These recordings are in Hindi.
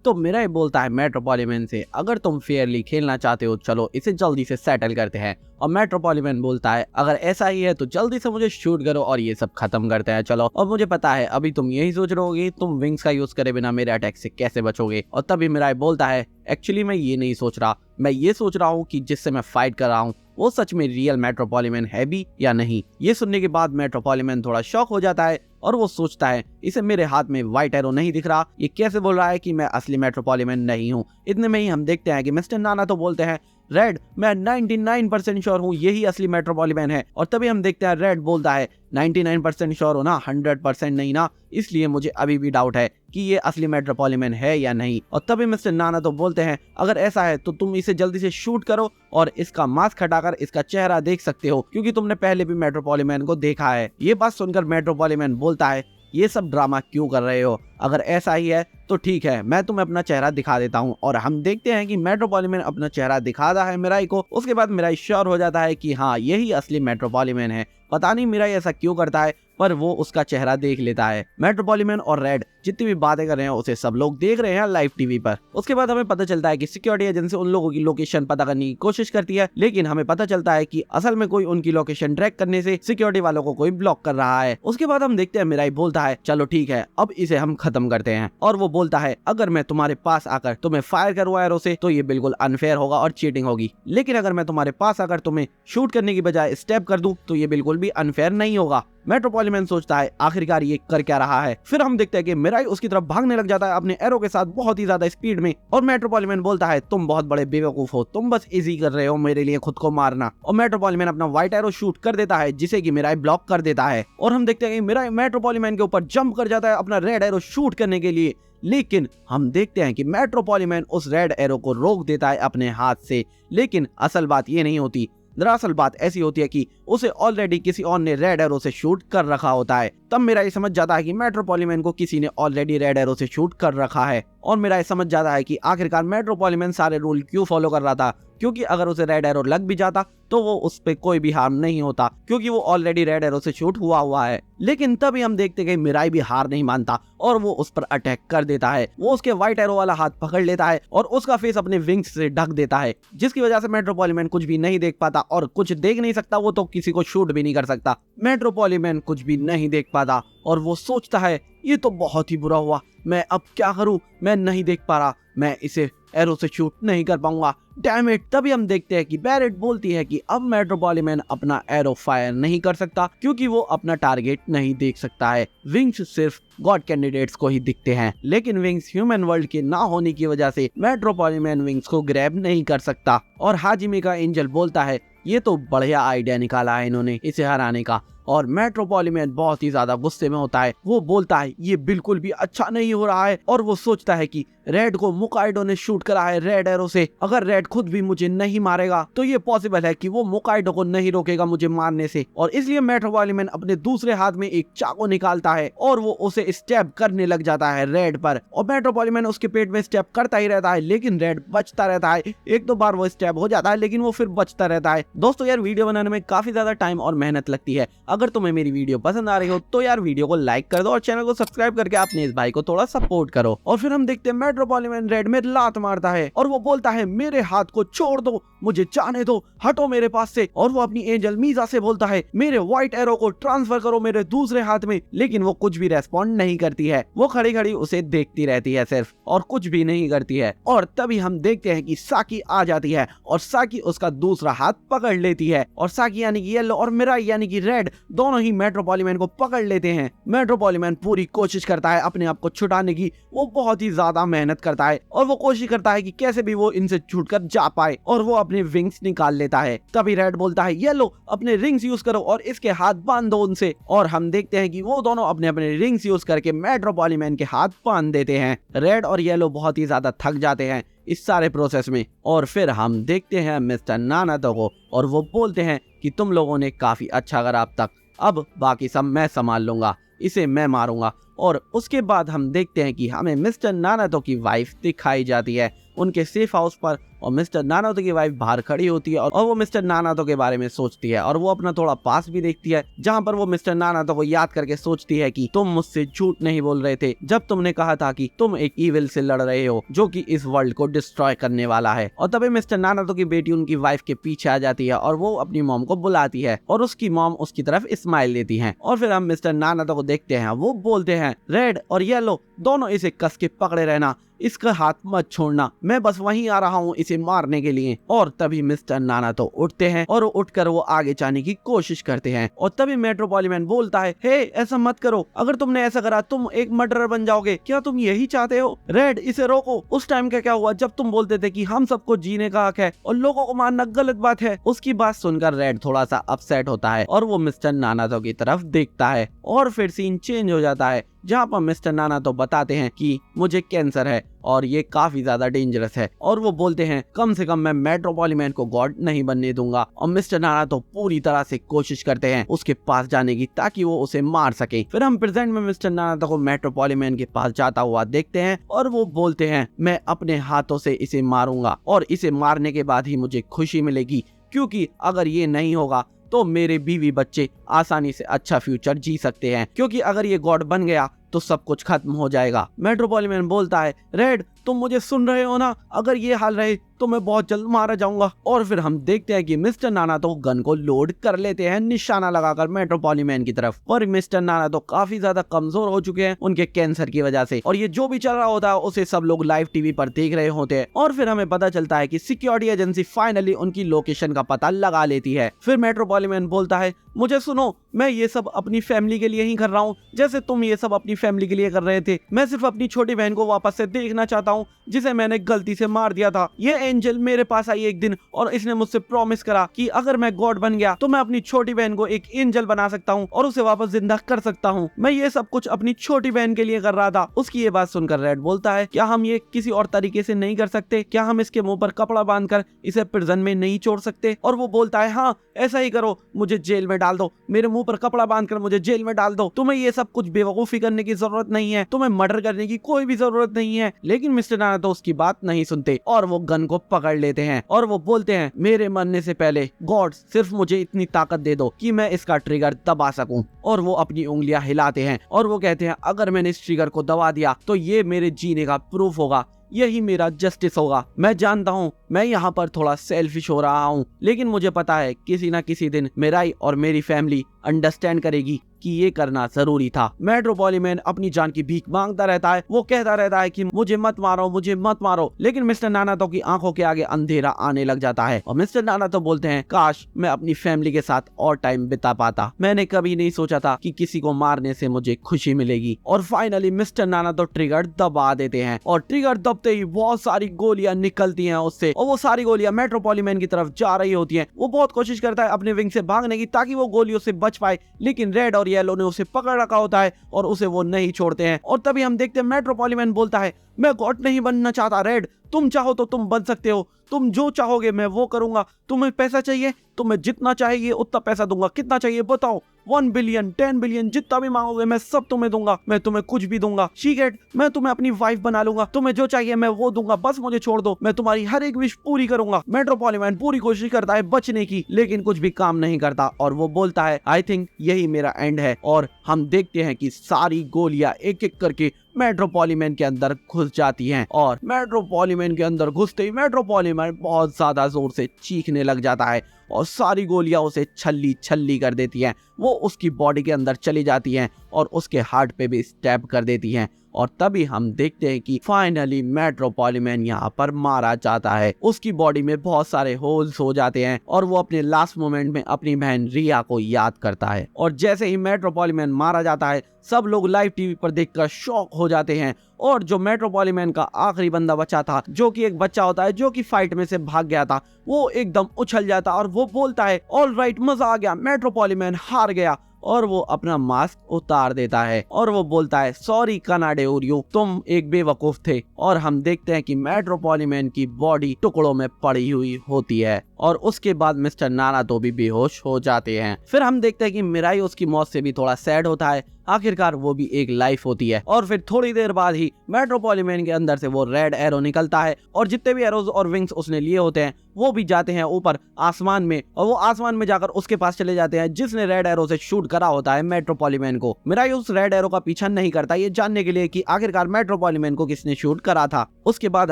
तो मिराई बोलता है मेट्रोपॉलिमैन से, अगर तुम फेयरली खेलना चाहते हो चलो इसे जल्दी से सेटल करते हैं। और मेट्रोपॉलिमैन बोलता है अगर ऐसा ही है तो जल्दी से मुझे शूट करो और ये सब खत्म करते हैं चलो। और मुझे पता है अभी तुम यही सोच रहे होगे तुम विंग्स का यूज करे बिना मेरे अटैक से कैसे बचोगे। और तभी मिराई बोलता है एक्चुअली मैं ये नहीं सोच रहा, मैं ये सोच रहा हूँ कि जिससे मैं फाइट कर रहा हूँ वो सच में रियल मेट्रोपॉलिमैन है भी या नहीं। ये सुनने के बाद मेट्रोपॉलिमैन थोड़ा शॉक हो जाता है और वो सोचता है इसे मेरे हाथ में व्हाइट एरो नहीं दिख रहा, ये कैसे बोल रहा है कि मैं असली मेट्रोपॉलिमैन नहीं हूँ। इतने में ही हम देखते हैं कि मिस्टर नाना तो बोलते हैं रेड मैं 99% श्योर हूँ यही असली मेट्रोपॉलिमैन है। और तभी हम देखते हैं रेड बोलता है 99% श्योर हो ना, 100% नहीं ना, इसलिए मुझे अभी भी डाउट है कि ये असली मेट्रोपॉलिमैन है या नहीं। और तभी मिस्टर नाना तो बोलते हैं अगर ऐसा है तो तुम इसे जल्दी से शूट करो और इसका मास्क हटाकर इसका चेहरा देख सकते हो क्योंकि तुमने पहले भी मेट्रोपॉलिमैन को देखा है। ये बात सुनकर मेट्रोपॉलिमैन बोलता है ये सब ड्रामा क्यों कर रहे हो, अगर ऐसा ही है तो ठीक है मैं तुम्हें अपना चेहरा दिखा देता हूँ। और हम देखते हैं कि मेट्रोपॉलिमैन अपना चेहरा दिखाता है मिराई को। उसके बाद मिराई श्योर हो जाता है कि हाँ यही असली मेट्रोपॉलिमैन है। पता नहीं मिराई ऐसा क्यों करता है पर वो उसका चेहरा देख लेता है। मेट्रोपॉलिमैन और रेड जितनी भी बातें कर रहे हैं उसे सब लोग देख रहे हैं लाइव टीवी पर। उसके बाद हमें पता चलता है कि सिक्योरिटी एजेंसी उन लोगों की लोकेशन पता करने की कोशिश करती है, लेकिन हमें पता चलता है कि असल में कोई उनकी लोकेशन ट्रैक करने से सिक्योरिटी वालों को कोई ब्लॉक कर रहा है। उसके बाद हम देखते हैं मिराई बोलता है चलो ठीक है अब इसे हम खत्म करते हैं। और वो बोलता है अगर मैं तुम्हारे पास आकर तुम्हें फायर करूँ एरो से तो ये बिल्कुल अनफेयर होगा और चीटिंग होगी, लेकिन अगर मैं तुम्हारे पास आकर तुम्हें शूट करने की बजाय स्टेप कर दूं तो ये बिल्कुल भी अनफेयर नहीं होगा। मेट्रोपॉलिमैन सोचता है आखिरकार ये कर क्या रहा है। फिर हम देखते हैं कि मिराई उसकी तरफ भागने लग जाता है अपने एरो के साथ बहुत ही ज्यादा स्पीड में। और मेट्रोपॉलिमैन बोलता है तुम बहुत बड़े बेवकूफ हो, तुम बस इजी कर रहे हो मेरे लिए खुद को मारना। और मेट्रोपॉलिमैन अपना व्हाइट एरो शूट कर देता है जिसे कि मिराई ब्लॉक कर देता है। और हम देखते हैं कि मिराई मेट्रोपॉलिमैन के ऊपर जंप कर जाता है अपना रेड एरो शूट करने के लिए, लेकिन हम देखते हैं कि मेट्रोपॉलिमैन उस रेड एरो को रोक देता है अपने हाथ से। लेकिन असल बात ये नहीं होती, दरअसल बात ऐसी होती है कि उसे ऑलरेडी किसी और ने रेड एरो से शूट कर रखा होता है। तब मिराई समझ जाता है कि मेट्रोपॉलिमैन को किसी ने ऑलरेडी रेड एरो से शूट कर रखा है। और मिराई समझ जाता है कि आखिरकार मेट्रोपॉलिमैन सारे रूल क्यों फॉलो कर रहा था, क्योंकि अगर उसे रेड एरो लग भी जाता तो वो उस पे कोई भी हार्म नहीं होता क्योंकि वो ऑलरेडी रेड एरो से शूट हुआ है। लेकिन तभी हम देखते हैं कि मिराई भी हार नहीं मानता और वो उस पर अटैक कर देता है। वो उसके व्हाइट एरो वाला हाथ पकड़ लेता है और उसका फेस अपने विंग्स से ढक देता है, जिसकी वजह से मेट्रोपॉलिमैन कुछ भी नहीं देख पाता और कुछ देख नहीं सकता, वो तो किसी को शूट भी नहीं कर सकता। मेट्रोपॉलिमैन कुछ भी नहीं देख पाता और वो सोचता है ये तो बहुत ही बुरा हुआ, मैं अब क्या करूं, मैं नहीं देख पा रहा, मैं इसे एरो से शूट नहीं कर पाऊंगा, डैम इट। तभी हम देखते हैं कि बैरेट बोलती है कि अब मेट्रोपॉलिमैन अपना एरो फायर नहीं कर सकता क्योंकि वो अपना टारगेट नहीं देख सकता है। विंग्स सिर्फ गॉड कैंडिडेट्स को ही दिखते हैं, लेकिन विंग्स ह्यूमन वर्ल्ड के ना होने की वजह से मेट्रोपॉलिमैन विंग्स को ग्रैब नहीं कर सकता। और हाजिमे का एंजल बोलता है ये तो बढ़िया आइडिया निकाला है इन्होंने इसे हराने का। और मेट्रोपॉलिमैन बहुत ही ज्यादा गुस्से में होता है, वो बोलता है ये बिल्कुल भी अच्छा नहीं हो रहा है। और वो सोचता है कि रेड को मुकाइडो ने शूट करा है रेड एरो से, अगर रेड खुद भी मुझे नहीं मारेगा तो ये पॉसिबल है कि वो मुकाइडो को नहीं रोकेगा मुझे मारने से। और इसलिए मेट्रोपॉलिमैन अपने दूसरे हाथ में एक चाकू निकालता है और वो उसे स्टैब करने लग जाता है रेड पर। और मेट्रोपॉलिमैन उसके पेट में स्टैब करता ही रहता है लेकिन रेड बचता रहता है। एक दो बार वो स्टैब हो जाता है लेकिन वो फिर बचता रहता है। दोस्तों यार वीडियो बनाने में काफी ज्यादा टाइम और मेहनत लगती है, अगर तुम्हें मेरी वीडियो पसंद आ रही हो तो यार वीडियो को लाइक कर दो और चैनल को सब्सक्राइब करके अपने इस भाई को थोड़ा सपोर्ट करो। और फिर हम देखते हैं मेट्रोपॉलिमैन रेड में लात मारता है और वो बोलता है मेरे हाथ को छोड़ दो, मुझे जाने दो, हटो मेरे पास से। और वो अपनी एंजल मीजा से बोलता है मेरे व्हाइट एरो को ट्रांसफर करो मेरे दूसरे हाथ में, लेकिन वो कुछ भी रेस्पॉन्ड नहीं करती है। वो खड़ी खड़ी उसे देखती रहती है सिर्फ और कुछ भी नहीं करती है। और तभी हम देखते हैं कि साकी आ जाती है और साकी उसका दूसरा हाथ पकड़ लेती है। और साकी यानी कि येलो और मिराई यानी कि रेड दोनों ही मेट्रोपॉलिमैन को पकड़ लेते हैं। मेट्रोपॉलिमैन पूरी कोशिश करता है अपने आप को छुड़ाने की, वो बहुत ही ज्यादा मेहनत करता है और वो कोशिश करता है कि कैसे भी वो इनसे छूटकर जा पाए और वो अपने विंग्स निकाल लेता है। तभी रेड बोलता है येलो अपने रिंग्स यूज करो और इसके हाथ बांध दो उनसे। और हम देखते हैं कि वो दोनों अपने अपने रिंग्स यूज करके मेट्रोपॉलिमैन के हाथ बांध देते हैं। रेड और येलो बहुत ही ज्यादा थक जाते हैं इस सारे प्रोसेस में। और फिर हम देखते हैं मिस्टर नानातो को और वो बोलते हैं कि तुम लोगों ने काफी अच्छा करा अब तक, अब बाकी सब मैं संभाल लूंगा, इसे मैं मारूंगा। और उसके बाद हम देखते हैं कि हमें मिस्टर नानातो की वाइफ दिखाई जाती है उनके सेफ हाउस पर और मिस्टर नानातो की वाइफ बाहर खड़ी होती है और वो मिस्टर नानातो के बारे में सोचती है और वो अपना थोड़ा पास भी देखती है, जहाँ पर वो मिस्टर नानातो को याद करके सोचती है कि तुम मुझसे झूठ नहीं बोल रहे थे जब तुमने कहा था कि तुम एक ईविल से लड़ रहे हो जो कि इस वर्ल्ड को डिस्ट्रॉय करने वाला है। और तभी मिस्टर नानातो की बेटी उनकी वाइफ के पीछे आ जाती है और वो अपनी मॉम को बुलाती है और उसकी मॉम उसकी तरफ स्माइल देती है। और फिर हम मिस्टर नानातो को देखते हैं, वो बोलते हैं रेड और येलो दोनों इसे कस के पकड़े रहना, इसका हाथ मत छोड़ना, मैं बस वहीं आ रहा हूँ इसे मारने के लिए। और तभी मिस्टर नानातो उठते हैं और उठकर वो आगे जाने की कोशिश करते हैं। और तभी मेट्रोपॉलिमैन बोलता है, हे ऐसा मत करो, अगर तुमने ऐसा करा तुम एक मर्डरर बन जाओगे, क्या तुम यही चाहते हो? रेड इसे रोको। उस टाइम का क्या हुआ जब तुम बोलते थे कि हम सबको जीने का हक है और लोगों को मारना गलत बात है? उसकी बात सुनकर रेड थोड़ा सा अपसेट होता है और वो मिस्टर नानातो की तरफ देखता है और फिर सीन चेंज हो जाता है, जहाँ पर मिस्टर नानातो बताते हैं कि मुझे कैंसर है और ये काफी ज्यादा डेंजरस है। और वो बोलते हैं कम से कम मैं मेट्रोपॉलिमैन को गॉड नहीं बनने दूंगा। और मिस्टर नानातो पूरी तरह से कोशिश करते हैं उसके पास जाने की ताकि वो उसे मार सके। फिर हम प्रेजेंट में मिस्टर नानातो को मेट्रोपॉलिमैन के पास जाता हुआ देखते हैं और वो बोलते हैं मैं अपने हाथों से इसे मारूंगा और इसे मारने के बाद ही मुझे खुशी मिलेगी, क्योंकि अगर ये नहीं होगा तो मेरे बीवी बच्चे आसानी से अच्छा फ्यूचर जी सकते हैं, क्योंकि अगर ये गॉड बन गया तो सब कुछ खत्म हो जाएगा। मेट्रोपॉलिमैन बोलता है रेड तुम मुझे सुन रहे हो ना, अगर ये हाल रहे तो मैं बहुत जल्द मारा जाऊंगा। और फिर हम देखते हैं कि मिस्टर नानातो गन को लोड कर लेते हैं निशाना लगाकर मेट्रोपॉलिमैन की तरफ। और मिस्टर नानातो काफी ज्यादा कमजोर हो चुके हैं उनके कैंसर की वजह से, और ये जो भी चल रहा होता है उसे सब लोग लाइव टीवी पर देख रहे होते हैं। और फिर हमें पता चलता है कि सिक्योरिटी एजेंसी फाइनली उनकी लोकेशन का पता लगा लेती है। फिर मेट्रोपॉलिमैन बोलता है मुझे सुनो, मैं ये सब अपनी फैमिली के लिए ही कर रहा हूँ, जैसे तुम ये सब अपनी फैमिली के लिए कर रहे थे। मैं सिर्फ अपनी छोटी बहन को वापस से देखना चाहता हूँ जिसे मैंने गलती से मार दिया था। ये एंजल मेरे पास आई एक दिन और इसने मुझसे प्रॉमिस करा कि अगर मैं गॉड बन गया तो मैं अपनी छोटी बहन को एक एंजल बना सकता हूँ और उसे वापस जिंदा कर सकता हूँ। मैं ये सब कुछ अपनी छोटी बहन के लिए कर रहा था। उसकी ये बात सुनकर रेड बोलता है क्या हम ये किसी और तरीके से नहीं कर सकते? क्या हम इसके मुंह पर कपड़ा बांधकर इसे प्रिजन में नहीं छोड़ सकते? और वो बोलता है हाँ ऐसा ही करो, मुझे जेल में डाल दो, मेरे मुंह पर कपड़ा बांधकर मुझे जेल में डाल दो। तुम्हें ये सब कुछ बेवकूफी करने की जरूरत नहीं है, तुम्हें मर्डर करने की कोई भी जरूरत नहीं है। लेकिन मिस्टर नानातो उसकी बात नहीं सुनते और वो गन को पकड़ लेते हैं और वो बोलते हैं मेरे मरने से पहले गॉड सिर्फ मुझे इतनी ताकत दे दो कि मैं इसका ट्रिगर दबा सकूं। और वो अपनी उंगलियां हिलाते हैं और वो कहते हैं अगर मैंने इस ट्रिगर को दबा दिया तो ये मेरे जीने का प्रूफ होगा, यही मेरा जस्टिस होगा। मैं जानता हूँ मैं यहाँ पर थोड़ा सेल्फिश हो रहा हूँ, लेकिन मुझे पता है किसी ना किसी दिन मेराई और मेरी फैमिली अंडरस्टैंड करेगी कि ये करना जरूरी था। मेट्रोपॉलिमैन अपनी जान की भीख मांगता रहता है, वो कहता रहता है कि मुझे मत मारो, मुझे मत मारो। लेकिन मिस्टर नानातो की आंखों के आगे अंधेरा आने लग जाता है और मिस्टर नानातो बोलते हैं काश मैं अपनी फैमिली के साथ और टाइम बिता पाता। मैंने कभी नहीं सोचा था कि किसी को मारने से मुझे खुशी मिलेगी। और फाइनली मिस्टर नानातो ट्रिगर दबा देते हैं और ट्रिगर दबते ही बहुत सारी गोलियां निकलती हैं उससे और वो सारी गोलियां मेट्रोपॉलिमैन की तरफ जा रही होती हैं। वो बहुत कोशिश करता है अपने विंग से भागने की ताकि वो गोलियों से बच पाए, लेकिन रेड और येलो ने उसे पकड़ रखा होता है और उसे वो नहीं छोड़ते हैं। और तभी हम देखते हैं मेट्रोपॉलिमैन बोलता है मैं गॉड नहीं बनना चाहता रेड, तुम चाहो तो तुम बन सकते हो, तुम जो चाहोगे मैं वो करूंगा। तुम्हें पैसा चाहिए तो मैं जितना चाहिए उतना पैसा दूंगा, कितना चाहिए बताओ? 1 बिलियन 10 बिलियन जितना भी मांगोगे मैं सब तुम्हें दूंगा, मैं तुम्हें कुछ भी दूंगा। शीगेट मैं तुम्हें अपनी वाइफ बना लूंगा, तुम्हें जो चाहिए मैं वो दूंगा, बस मुझे छोड़ दो, मैं तुम्हारी हर एक विश पूरी करूंगा। मेट्रोपॉलिमैन पूरी कोशिश करता है बचने की, लेकिन कुछ भी काम नहीं करता और वो बोलता है आई थिंक यही मेरा एंड है। और हम देखते हैं कि सारी गोलियां एक एक करके मेट्रोपॉलिमैन के अंदर घुस जाती हैं और मेट्रोपॉलिमैन के अंदर घुसते ही मेट्रोपॉलिमैन बहुत ज्यादा जोर से चीखने लग जाता है और सारी गोलियां उसे छल्ली छल्ली कर देती हैं। वो उसकी बॉडी के अंदर चली जाती हैं और उसके हार्ट पे भी स्टैब कर देती हैं। और तभी हम देखते हैं कि फाइनली मेट्रोपॉलिमैन यहाँ पर मारा जाता है। उसकी बॉडी में बहुत सारे होल्स हो जाते हैं और वो अपने लास्ट मोमेंट में अपनी बहन रिया को याद करता है। और जैसे ही मेट्रोपॉलिमैन मारा जाता है सब लोग लाइव टीवी पर देखकर शॉक हो जाते हैं। और जो मेट्रोपॉलिमैन का आखिरी बंदा बचा था जो कि एक बच्चा होता है जो कि फाइट में से भाग गया था, वो एकदम उछल जाता और वो बोलता है ऑल राइट मजा आ गया, मेट्रोपॉलिमैन हार गया। और वो अपना मास्क उतार देता है और वो बोलता है सॉरी कानाडे ओरियो, तुम एक बेवकूफ थे। और हम देखते हैं कि मेट्रोपॉलिमैन की बॉडी टुकड़ों में पड़ी हुई होती है और उसके बाद मिस्टर नानातो भी बेहोश हो जाते हैं। फिर हम देखते हैं कि मिराई उसकी मौत से भी थोड़ा सैड होता है आखिरकार वो भी एक लाइफ होती है। और फिर थोड़ी देर बाद ही मेट्रोपॉलिमैन के अंदर से वो रेड एरो निकलता है और जितने भी एरोज और विंग्स उसने लिए होते हैं वो भी जाते हैं ऊपर आसमान में, और वो आसमान में जाकर उसके पास चले जाते हैं जिसने रेड एरो से शूट करा होता है मेट्रोपॉलिमैन को। मिराई उस रेड एरो का पीछा नहीं करता ये जानने के लिए कि आखिरकार मेट्रोपॉलिमैन को किसने शूट करा था। उसके बाद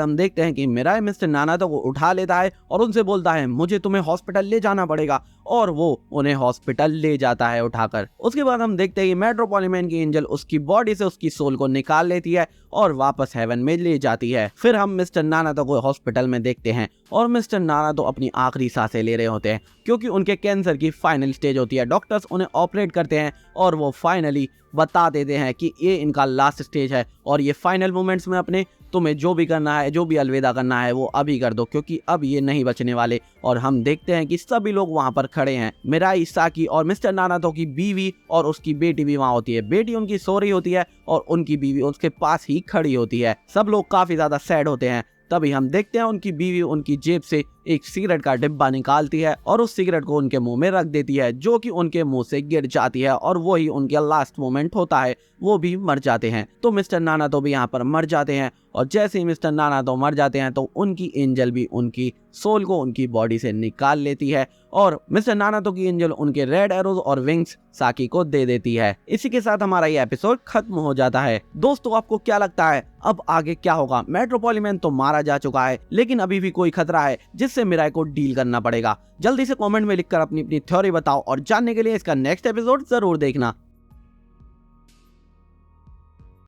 हम देखते हैं कि मिराई मिस्टर नानातो को उठा लेता है और उनसे बोलता है मुझे तुम्हें हॉस्पिटल ले जाना पड़ेगा, और वो उन्हें हॉस्पिटल ले जाता है उठाकर। उसके बाद हम देखते हैं कि मेट्रोपॉलिमैन की एंजल उसकी बॉडी से उसकी सोल को निकाल लेती है और वापस हेवन में ले जाती है। फिर हम मिस्टर नानातो को हॉस्पिटल में देखते हैं और मिस्टर नानातो अपनी आखिरी सांसें ले रहे होते हैं क्योंकि उनके कैंसर की फाइनल स्टेज होती है। डॉक्टर्स उन्हें ऑपरेट करते हैं और वो फाइनली बता देते हैं कि ये इनका लास्ट स्टेज है और ये फाइनल मोमेंट्स में अपने तुम्हें जो भी करना है, जो भी अलविदा करना है वो अभी कर दो क्योंकि अब ये नहीं बचने वाले। और हम देखते हैं कि सभी लोग वहां पर खड़े हैं। मिराई, साकी और मिस्टर नानातो की बीवी और उसकी बेटी भी वहां होती है। बेटी उनकी सो रही होती है और उनकी बीवी उसके पास ही खड़ी होती है। सब लोग काफी ज्यादा सैड होते हैं। तभी हम देखते हैं उनकी बीवी उनकी जेब से एक सिगरेट का डिब्बा निकालती है और उस सिगरेट को उनके मुंह में रख देती है जो कि उनके मुंह से गिर जाती है और वही उनका लास्ट मोमेंट होता है। वो भी मर जाते हैं। तो मिस्टर नानातो भी यहाँ पर मर जाते हैं और जैसे ही मिस्टर नानातो मर जाते हैं तो उनकी एंजल भी उनकी सोल को उनकी बॉडी से निकाल लेती है और मिस्टर नानातो की एंजल उनके रेड एरोज और विंग्स साकी को दे देती है। इसी के साथ हमारा ये एपिसोड खत्म हो जाता है। दोस्तों आपको क्या लगता है अब आगे क्या होगा? मेट्रोपॉलिमैन तो मारा जा चुका है लेकिन अभी भी कोई खतरा है जिससे मिराई को डील करना पड़ेगा। जल्दी से कमेंट में लिखकर अपनी अपनी थ्योरी बताओ और जानने के लिए इसका नेक्स्ट एपिसोड जरूर देखना।